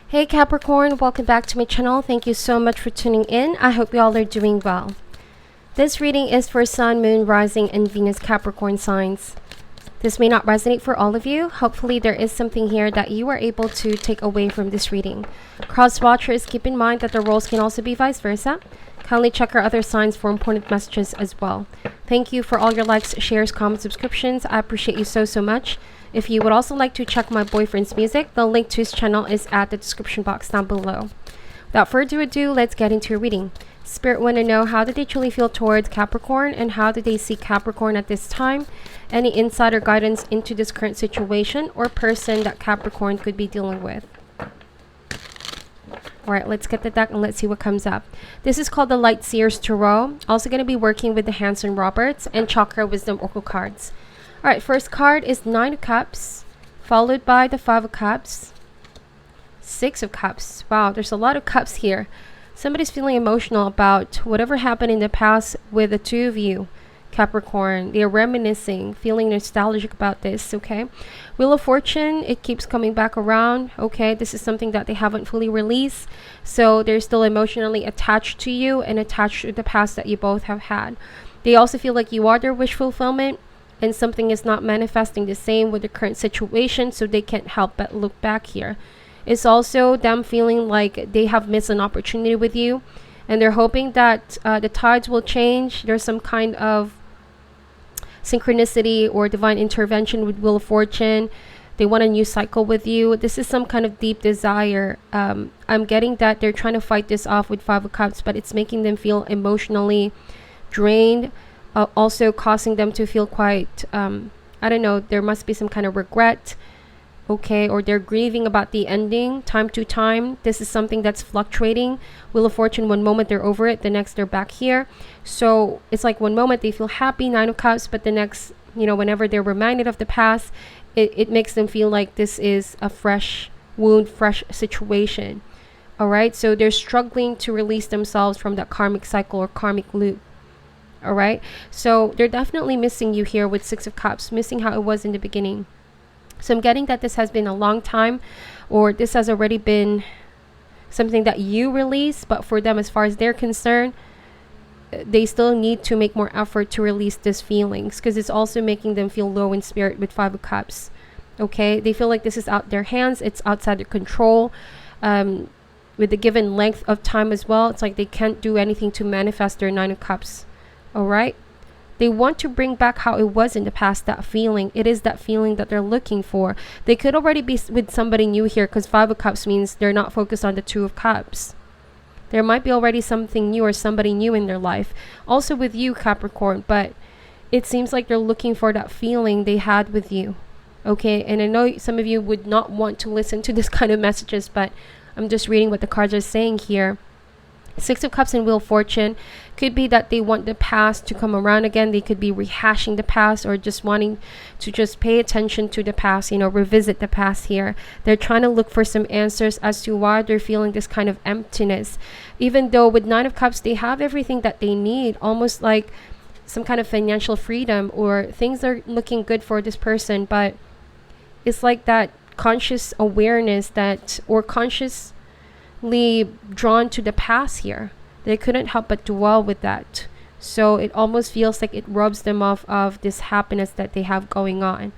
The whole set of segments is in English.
Hey Capricorn, welcome back to my channel. Thank you so much for tuning in. I hope you all are doing well. This reading is for Sun, Moon, Rising, and Venus Capricorn signs. This may not resonate for all of you. Hopefully there is something here that you are able to take away from this reading. Cross watchers, keep in mind that the roles can also be vice versa. Kindly check our other signs for important messages as well. Thank you for all your likes, shares, comments, subscriptions. I appreciate you so much. If you would also like to check my boyfriend's music, the link to his channel is at the description box down below. Without further ado, let's get into your reading. Spirit want to know, how do they truly feel towards Capricorn, and how do they see Capricorn at this time? Any insight or guidance into this current situation or person that Capricorn could be dealing with? Alright, let's get the deck and let's see what comes up. This is called the Light Seers Tarot. Also going to be working with the Hanson Roberts and Chakra Wisdom Oracle cards. Alright, first card is 9 of Cups, followed by the 5 of Cups, 6 of Cups. Wow, there's a lot of cups here. Somebody's feeling emotional about whatever happened in the past with the two of you, Capricorn. They're reminiscing, feeling nostalgic about this, okay? Wheel of Fortune, it keeps coming back around, okay? This is something that they haven't fully released, so they're still emotionally attached to you and attached to the past that you both have had. They also feel like you are their wish fulfillment, and something is not manifesting the same with the current situation, so they can't help but look back here. It's also them feeling like they have missed an opportunity with you, and they're hoping that the tides will change. There's some kind of synchronicity or divine intervention with Wheel of Fortune. They want a new cycle with you. This is some kind of deep desire. I'm getting that they're trying to fight this off with 5 of Cups, but it's making them feel emotionally drained. Also causing them to feel quite, I don't know, there must be some kind of regret, okay, or they're grieving about the ending time to time. This is something that's fluctuating. Wheel of Fortune, one moment they're over it, the next they're back here. So it's like one moment they feel happy, 9 of Cups, but the next, you know, whenever they're reminded of the past, it makes them feel like this is a fresh wound, fresh situation. All right, so they're struggling to release themselves from that karmic cycle or karmic loop. All right, so they're definitely missing you here with 6 of Cups, missing how it was in the beginning. So I'm getting that this has been a long time, or this has already been something that you release, but for them, as far as they're concerned, they still need to make more effort to release these feelings, because it's also making them feel low in spirit with 5 of Cups. Okay, they feel like this is out their hands, it's outside their control. With the given length of time as well, it's like they can't do anything to manifest their 9 of Cups. All right, they want to bring back how it was in the past, that feeling. It is that feeling that they're looking for. They could already be with somebody new here, because 5 of Cups means they're not focused on the 2 of Cups. There might be already something new or somebody new in their life, also with you, Capricorn, but it seems like they're looking for that feeling they had with you. Okay, and I know some of you would not want to listen to this kind of messages, but I'm just reading what the cards are saying here. 6 of Cups and Wheel of Fortune could be that they want the past to come around again. They could be rehashing the past, or just wanting to just pay attention to the past, you know, revisit the past here. They're trying to look for some answers as to why they're feeling this kind of emptiness. Even though with 9 of Cups, they have everything that they need, almost like some kind of financial freedom, or things are looking good for this person, but it's like that conscious awareness that, or conscious drawn to the past here. They couldn't help but dwell with that. So it almost feels like it rubs them off of this happiness that they have going on.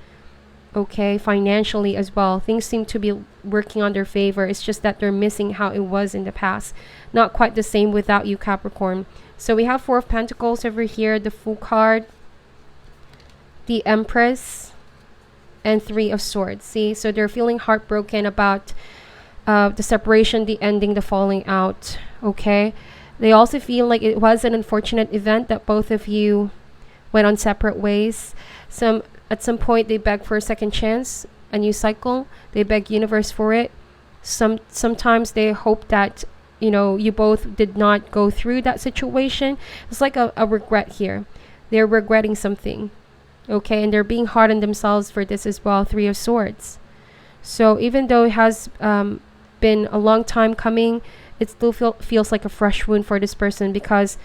Okay, financially as well, things seem to be working on their favor. It's just that they're missing how it was in the past. Not quite the same without you, Capricorn. So we have 4 of Pentacles over here, the Fool card, the Empress, and 3 of Swords. See, so they're feeling heartbroken about the separation, the ending, the falling out. Okay, they also feel like it was an unfortunate event that both of you went on separate ways. At some point they beg for a second chance, a new cycle. They beg universe for it. Sometimes they hope that, you know, you both did not go through that situation. It's like a regret here. They're regretting something. Okay, and they're being hard on themselves for this as well. 3 of Swords. So even though it has been a long time coming, it still feels like a fresh wound for this person, because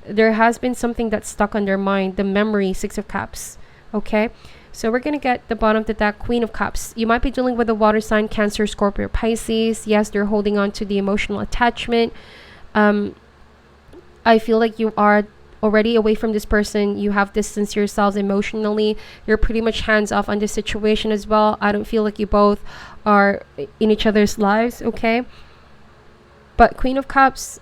there has been something that's stuck on their mind, the memory, 6 of Cups. Okay, So we're going to get the bottom of the deck, Queen of Cups. You might be dealing with a water sign, Cancer, Scorpio, Pisces. Yes, they're holding on to the emotional attachment. I feel like you are already away from this person. You have distanced yourselves emotionally. You're pretty much hands off on this situation as well. I don't feel like you both are in each other's lives, okay? But Queen of Cups,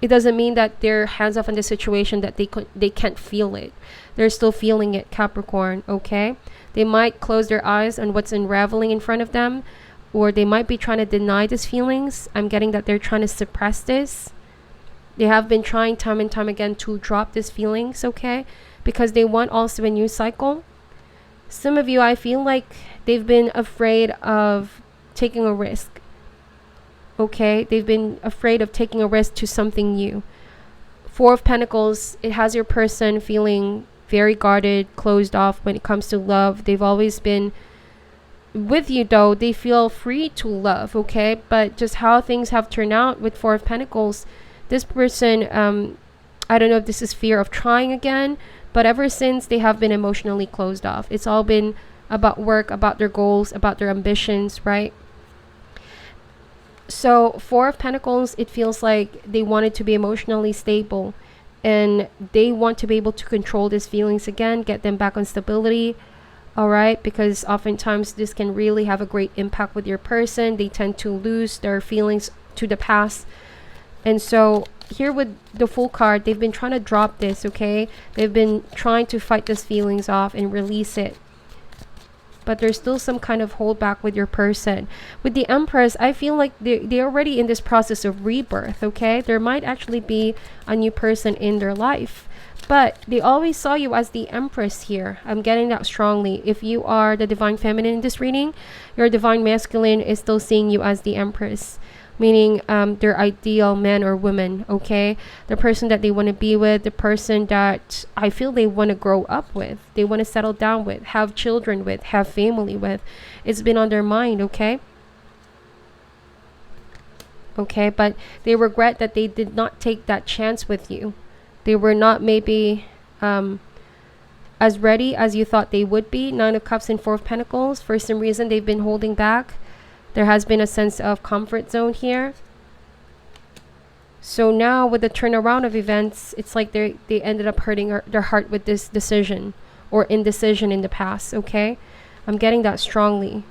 it doesn't mean that they're hands off on the situation, that they can't feel it. They're still feeling it, Capricorn, okay? They might close their eyes on what's unraveling in front of them, or they might be trying to deny these feelings. I'm getting that they're trying to suppress this. They have been trying time and time again to drop these feelings, okay? Because they want also a new cycle. Some of you, I feel like they've been afraid of taking a risk, okay? They've been afraid of taking a risk to something new. Four of Pentacles, it has your person feeling very guarded, closed off when it comes to love. They've always been with you, though. They feel free to love, okay? But just how things have turned out with Four of Pentacles, this person, I don't know if this is fear of trying again, but ever since they have been emotionally closed off. It's all been about work, about their goals, about their ambitions, right? So Four of Pentacles, it feels like they wanted to be emotionally stable, and they want to be able to control these feelings again, get them back on stability, all right? Because oftentimes this can really have a great impact with your person. They tend to lose their feelings to the past. And so here with the Fool card, they've been trying to drop this, okay? They've been trying to fight these feelings off and release it. But there's still some kind of holdback with your person. With the Empress, I feel like they're already in this process of rebirth, okay? There might actually be a new person in their life. But they always saw you as the Empress here. I'm getting that strongly. If you are the Divine Feminine in this reading, your Divine Masculine is still seeing you as the Empress. Meaning their ideal man or woman, okay? The person that they want to be with, the person that I feel they want to grow up with, they want to settle down with, have children with, have family with. It's been on their mind, okay? Okay, but they regret that they did not take that chance with you. They were not maybe as ready as you thought they would be. Nine of Cups and Four of Pentacles. For some reason, they've been holding back. There has been a sense of comfort zone here. So now with the turnaround of events, it's like they ended up hurting their heart with this decision or indecision in the past, okay? I'm getting that strongly.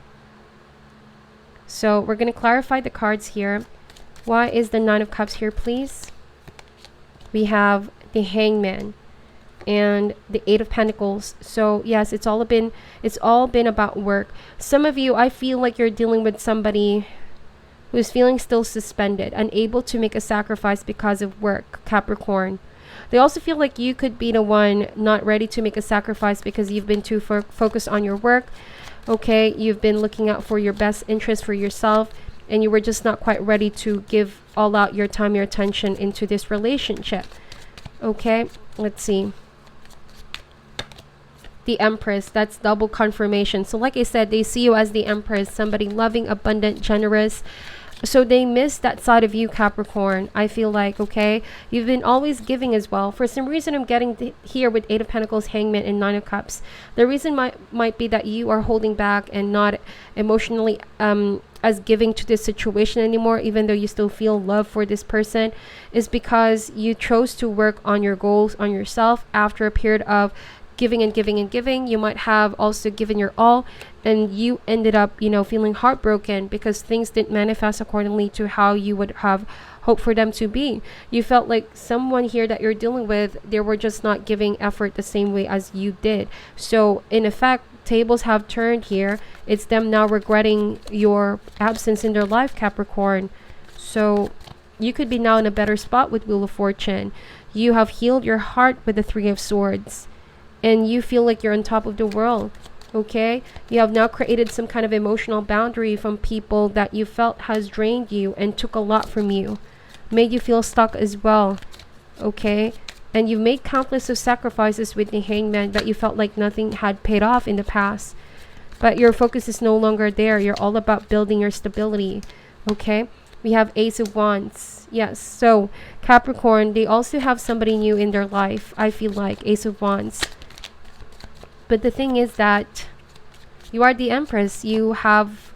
So we're going to clarify the cards here. Why is the Nine of Cups here, please? We have the Hangman and the Eight of Pentacles. So yes, it's all been about work. Some of you, I feel like you're dealing with somebody who's feeling still suspended, unable to make a sacrifice because of work, Capricorn. They also feel like you could be the one not ready to make a sacrifice because you've been too focused on your work, okay? You've been looking out for your best interest for yourself, and you were just not quite ready to give all out your time, your attention into this relationship, okay? Let's see. The Empress, that's double confirmation. So like I said, they see you as the Empress, somebody loving, abundant, generous. So they miss that side of you, Capricorn. I feel like, okay, you've been always giving as well. For some reason, I'm getting here with Eight of Pentacles, Hangman, and Nine of Cups. The reason might be that you are holding back and not emotionally as giving to this situation anymore, even though you still feel love for this person, is because you chose to work on your goals, on yourself after a period of giving and giving and giving. You might have also given your all, and you ended up, feeling heartbroken because things didn't manifest accordingly to how you would have hoped for them to be. You felt like someone here that you're dealing with, they were just not giving effort the same way as you did. So in effect, tables have turned here. It's them now regretting your absence in their life, Capricorn. So you could be now in a better spot with Wheel of Fortune. You have healed your heart with the Three of Swords, and you feel like you're on top of the world, okay? You have now created some kind of emotional boundary from people that you felt has drained you and took a lot from you, made you feel stuck as well, okay? And you've made countless of sacrifices with the Hangman, but you felt like nothing had paid off in the past. But your focus is no longer there. You're all about building your stability, okay? We have Ace of Wands. Yes, so Capricorn, they also have somebody new in their life. I feel like Ace of Wands. But the thing is that you are the Empress. You have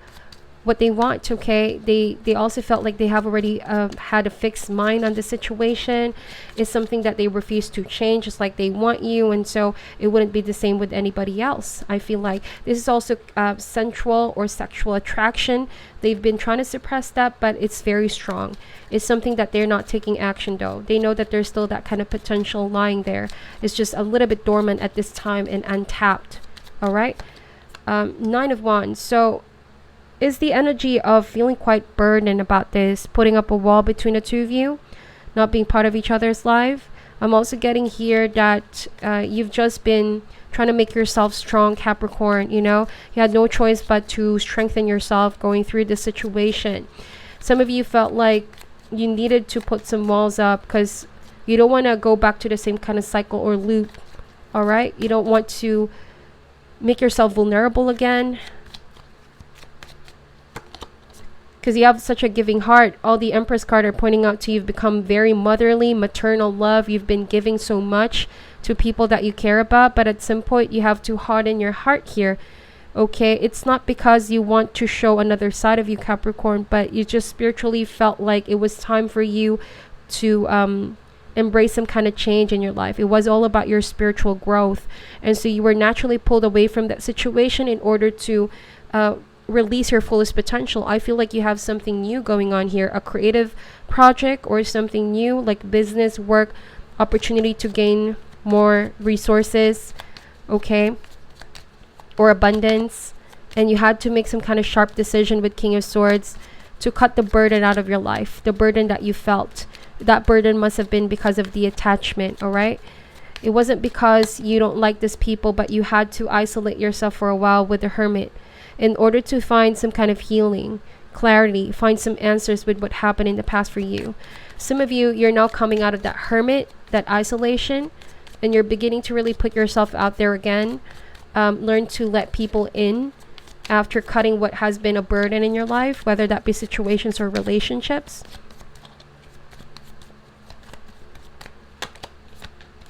what they want. Okay, they also felt like they have already had a fixed mind on the situation. It's something that they refuse to change, just like they want you, and so it wouldn't be the same with anybody else. I feel like this is also sensual or sexual attraction. They've been trying to suppress that, but it's very strong. It's something that they're not taking action, though. They know that there's still that kind of potential lying there. It's just a little bit dormant at this time and untapped. All right. Nine of Wands. So is the energy of feeling quite burdened about this, putting up a wall between the two of you, not being part of each other's life. I'm also getting here that you've just been trying to make yourself strong, Capricorn. You know, you had no choice but to strengthen yourself going through this situation. Some of you felt like you needed to put some walls up because you don't want to go back to the same kind of cycle or loop. All right, you don't want to make yourself vulnerable again, because you have such a giving heart. All the Empress card are pointing out to you, you've become very motherly, maternal love. You've been giving so much to people that you care about, but at some point you have to harden your heart here. Okay, it's not because you want to show another side of you, Capricorn, but you just spiritually felt like it was time for you to embrace some kind of change in your life. It was all about your spiritual growth, and so you were naturally pulled away from that situation in order to release your fullest potential. I feel like you have something new going on here, a creative project or something new, like business, work, opportunity to gain more resources, okay, or abundance, and you had to make some kind of sharp decision with King of Swords to cut the burden out of your life, the burden that you felt. That burden must have been because of the attachment. All right, it wasn't because you don't like these people, but you had to isolate yourself for a while with the Hermit in order to find some kind of healing, clarity, find some answers with what happened in the past for you. Some of you, you're now coming out of that Hermit, that isolation, and you're beginning to really put yourself out there again. Learn to let people in after cutting what has been a burden in your life, whether that be situations or relationships.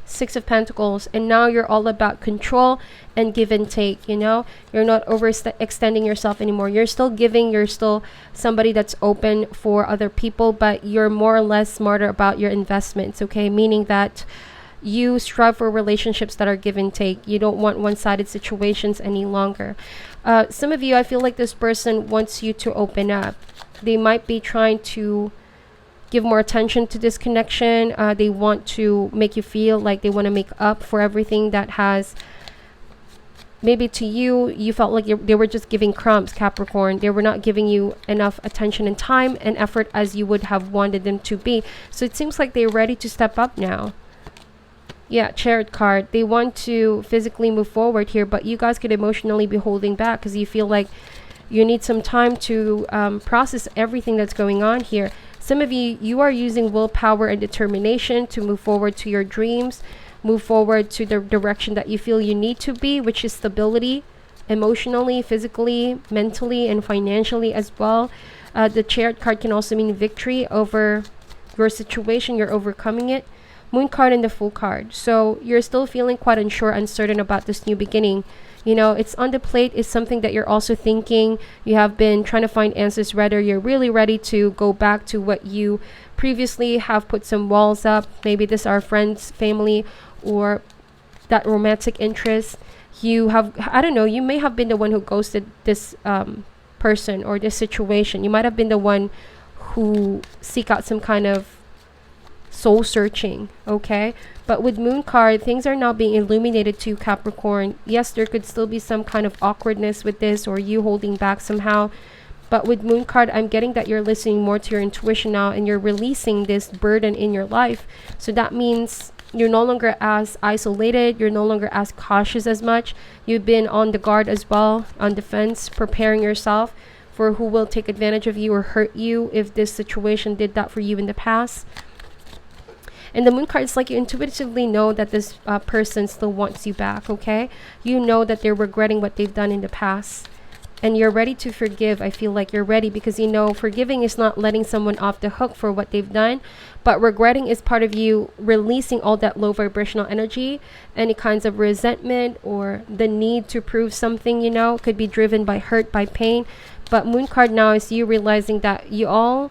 Six of Pentacles, and now you're all about control and give and take. You know, you're not overextending yourself anymore. You're still giving, you're still somebody that's open for other people, but you're more or less smarter about your investments. Okay, meaning that you strive for relationships that are give and take. You don't want one-sided situations any longer. Some of you, I feel like this person wants you to open up. They might be trying to give more attention to this connection. They want to make you feel like they want to make up for everything that has, maybe to you, you felt like they were just giving crumbs, Capricorn. They were not giving you enough attention and time and effort as you would have wanted them to be. So it seems like they're ready to step up now. Yeah, Chariot card. They want to physically move forward here, but you guys could emotionally be holding back because you feel like you need some time to process everything that's going on here. Some of you, you are using willpower and determination to move forward to your dreams, move forward to the direction that you feel you need to be, which is stability, emotionally, physically, mentally, and financially as well. The Chariot card can also mean victory over your situation. You're overcoming it. Moon card and the Fool card. So you're still feeling quite unsure, uncertain about this new beginning. You know, it's on the plate. It's something that you're also thinking. You have been trying to find answers, whether you're really ready to go back to what you previously have put some walls up. Maybe this are friends, family, or that romantic interest. You have, I don't know, you may have been the one who ghosted this person or this situation. You might have been the one who seek out some kind of soul searching, okay? But with Moon card, things are now being illuminated to Capricorn. Yes, there could still be some kind of awkwardness with this or you holding back somehow. But with Moon card, I'm getting that you're listening more to your intuition now and you're releasing this burden in your life. So that means you're no longer as isolated. You're no longer as cautious as much. You've been on the guard as well, on defense, preparing yourself for who will take advantage of you or hurt you if this situation did that for you in the past. And the Moon card is like you intuitively know that this person still wants you back, okay? You know that they're regretting what they've done in the past. and you're ready to forgive. I feel like you're ready because you know forgiving is not letting someone off the hook for what they've done, but regretting is part of you releasing all that low vibrational energy, any kinds of resentment or the need to prove something, you know, could be driven by hurt, by pain. But moon card now is you realizing that you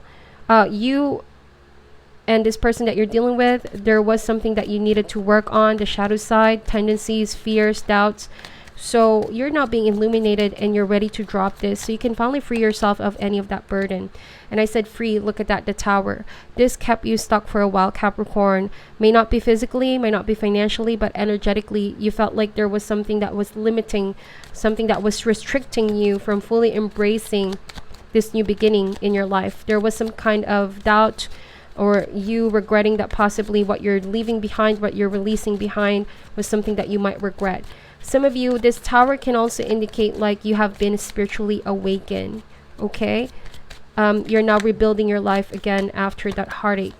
and this person that you're dealing with, there was something that you needed to work on, the shadow side, tendencies, fears, doubts. So you're now being illuminated and you're ready to drop this. So you can finally free yourself of any of that burden. And I said free, look at that, the Tower. This kept you stuck for a while, Capricorn. May not be physically, may not be financially, but energetically, you felt like there was something that was limiting, something that was restricting you from fully embracing this new beginning in your life. There was some kind of doubt or you regretting that possibly what you're leaving behind, what you're releasing behind was something that you might regret. Some of you, this Tower can also indicate like you have been spiritually awakened, okay? You're now rebuilding your life again after that heartache.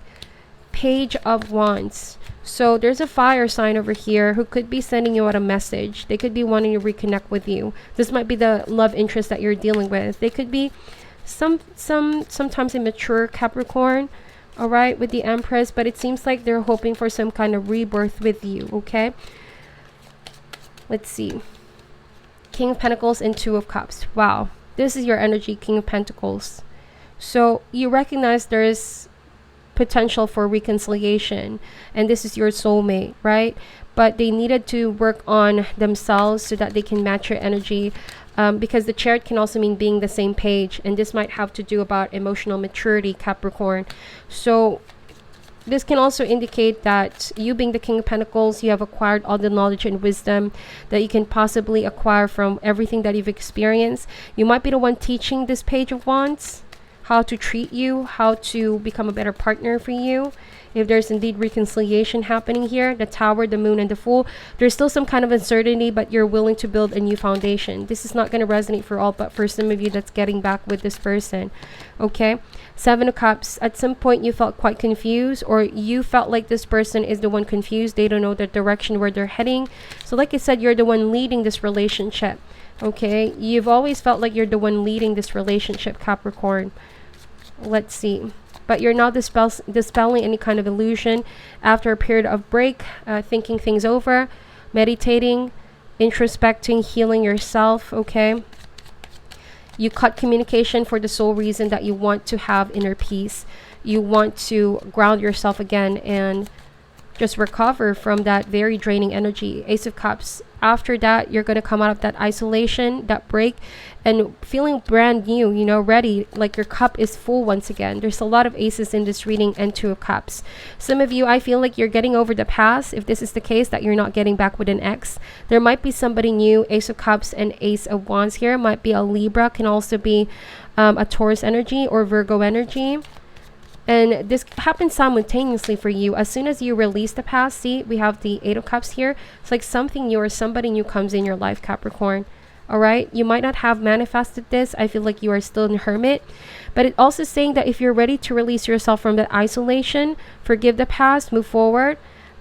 Page of Wands. So there's a fire sign over here who could be sending you out a message. They could be wanting to reconnect with you. This might be the love interest that you're dealing with. They could be sometimes immature Capricorn, all right, with the Empress, but it seems like they're hoping for some kind of rebirth with you, okay? Let's see. King of Pentacles and Two of Cups. Wow. This is your energy, King of Pentacles. So you recognize there is potential for reconciliation and this is your soulmate, right? But they needed to work on themselves so that they can match your energy, because the Chariot can also mean being the same page, and this might have to do about emotional maturity, Capricorn. So this can also indicate that you being the King of Pentacles, you have acquired all the knowledge and wisdom that you can possibly acquire from everything that you've experienced. You might be the one teaching this Page of Wands how to treat you, how to become a better partner for you. If there's indeed reconciliation happening here, the Tower, the Moon, and the Fool, there's still some kind of uncertainty, but you're willing to build a new foundation. This is not going to resonate for all, but for some of you that's getting back with this person, okay? Seven of Cups. At some point, you felt quite confused, or you felt like this person is the one confused. They don't know the direction where they're heading. So like I said, you're the one leading this relationship, okay? You've always felt like you're the one leading this relationship, Capricorn. Let's see. But you're now dispelling any kind of illusion after a period of break, thinking things over, meditating, introspecting, healing yourself, okay? You cut communication for the sole reason that you want to have inner peace. You want to ground yourself again and just recover from that very draining energy. Ace of Cups. After that, you're going to come out of that isolation, that break, and feeling brand new, you know, ready, like your cup is full once again. There's a lot of aces in this reading and Two of Cups. Some of you, I feel like you're getting over the past. If this is the case, that you're not getting back with an ex, there might be somebody new. Ace of Cups and Ace of Wands here might be a Libra, can also be a Taurus energy or Virgo energy. And this happens simultaneously for you. As soon as you release the past, see, we have the Eight of Cups here. It's like something new or somebody new comes in your life, Capricorn. All right. You might not have manifested this. I feel like you are still in hermit. But it's also saying that if you're ready to release yourself from that isolation, forgive the past, move forward,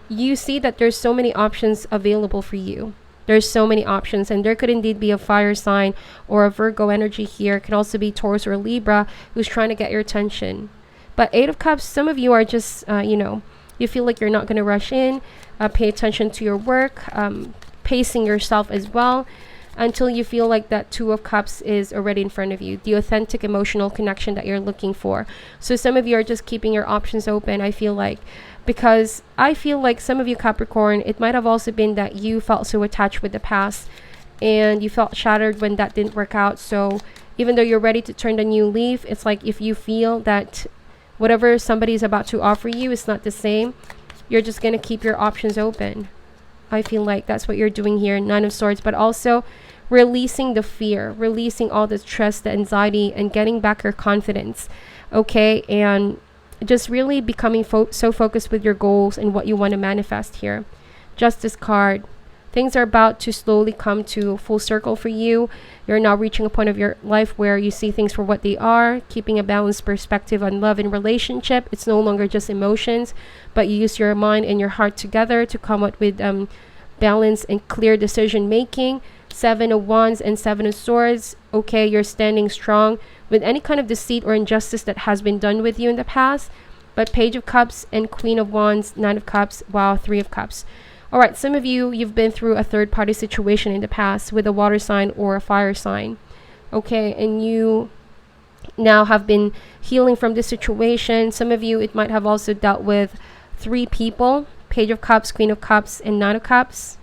you see that there's so many options available for you. There's so many options, and there could indeed be a fire sign or a Virgo energy here. It can also be Taurus or Libra who's trying to get your attention. But Eight of Cups, some of you are just, you feel like you're not going to rush in, pay attention to your work, pacing yourself as well, until you feel like that Two of Cups is already in front of you, the authentic emotional connection that you're looking for. So some of you are just keeping your options open, I feel like, because I feel like some of you Capricorn, it might have also been that you felt so attached with the past and you felt shattered when that didn't work out. So even though you're ready to turn the new leaf, it's like if you feel that whatever somebody is about to offer you is not the same, you're just going to keep your options open. I feel like that's what you're doing here, Nine of Swords, but also releasing the fear, releasing all the stress, the anxiety, and getting back your confidence, okay? And just really becoming so focused with your goals and what you want to manifest here. Justice card. Things are about to slowly come to full circle for you. You're now reaching a point of your life where you see things for what they are, keeping a balanced perspective on love and relationship. It's no longer just emotions, but you use your mind and your heart together to come up with balance and clear decision making. 7 of Wands and 7 of Swords. Okay, you're standing strong with any kind of deceit or injustice that has been done with you in the past. But Page of Cups and Queen of Wands, 9 of Cups, wow, 3 of Cups. All right, some of you, you've been through a third party situation in the past with a water sign or a fire sign. Okay, and you now have been healing from this situation. Some of you, it might have also dealt with 3 people, Page of Cups, Queen of Cups, and 9 of Cups.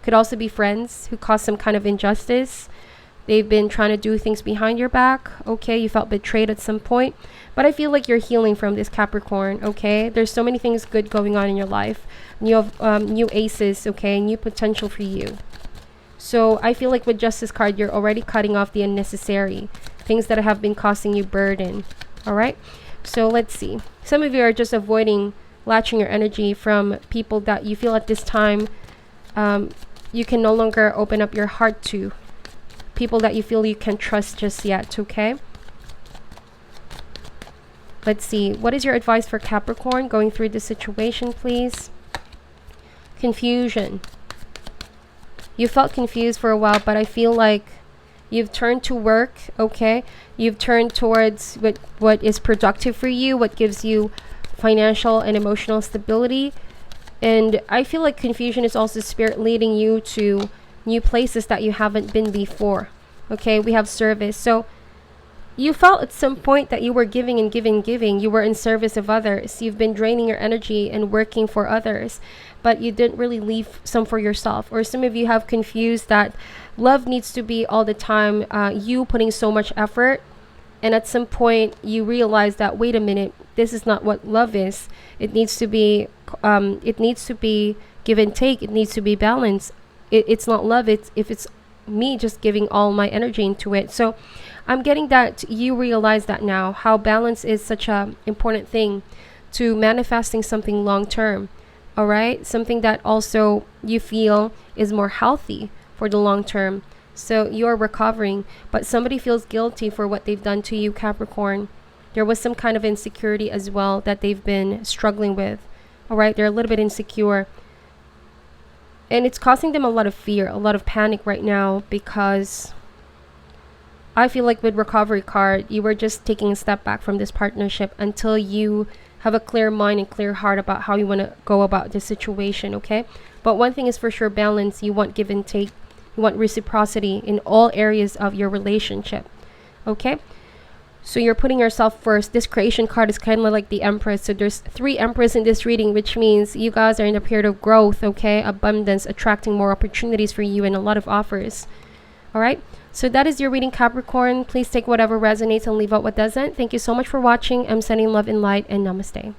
Could also be friends who caused some kind of injustice. They've been trying to do things behind your back. Okay, you felt betrayed at some point. But I feel like you're healing from this, Capricorn. Okay, there's so many things good going on in your life. You have new aces, okay, new potential for you. So I feel like with Justice card, you're already cutting off the unnecessary things that have been causing you burden. All right, so let's see. Some of you are just avoiding latching your energy from people that you feel at this time you can no longer open up your heart to. People that you feel you can trust just yet. Okay, let's see. What is your advice for Capricorn going through this situation, please? Confusion. You felt confused for a while, but I feel like you've turned to work. Okay, you've turned towards what is productive for you, what gives you financial and emotional stability. And I feel like confusion is also spirit leading you to new places that you haven't been before. Okay, we have service. So you felt at some point that you were giving and giving. You were in service of others. You've been draining your energy and working for others, but you didn't really leave some for yourself. Or some of you have confused that love needs to be all the time, you putting so much effort. And at some point you realize that, wait a minute, this is not what love is. It needs to be give and take. It needs to be balanced. It's not love. If it's me just giving all my energy into it. So I'm getting that you realize that now, how balance is such a important thing to manifesting something long term. All right, something that also you feel is more healthy for the long term. So you're recovering, but somebody feels guilty for what they've done to you, Capricorn. There was some kind of insecurity as well that they've been struggling with. All right, they're a little bit insecure. And it's causing them a lot of fear, a lot of panic right now, because I feel like with recovery card, you were just taking a step back from this partnership until you have a clear mind and clear heart about how you want to go about this situation, okay? But one thing is for sure, balance. You want give and take. You want reciprocity in all areas of your relationship, okay? So you're putting yourself first. This creation card is kind of like the Empress. So there's 3 Empress in this reading, which means you guys are in a period of growth, okay? Abundance, attracting more opportunities for you and a lot of offers. All right? So that is your reading, Capricorn. Please take whatever resonates and leave out what doesn't. Thank you so much for watching. I'm sending love and light, and namaste.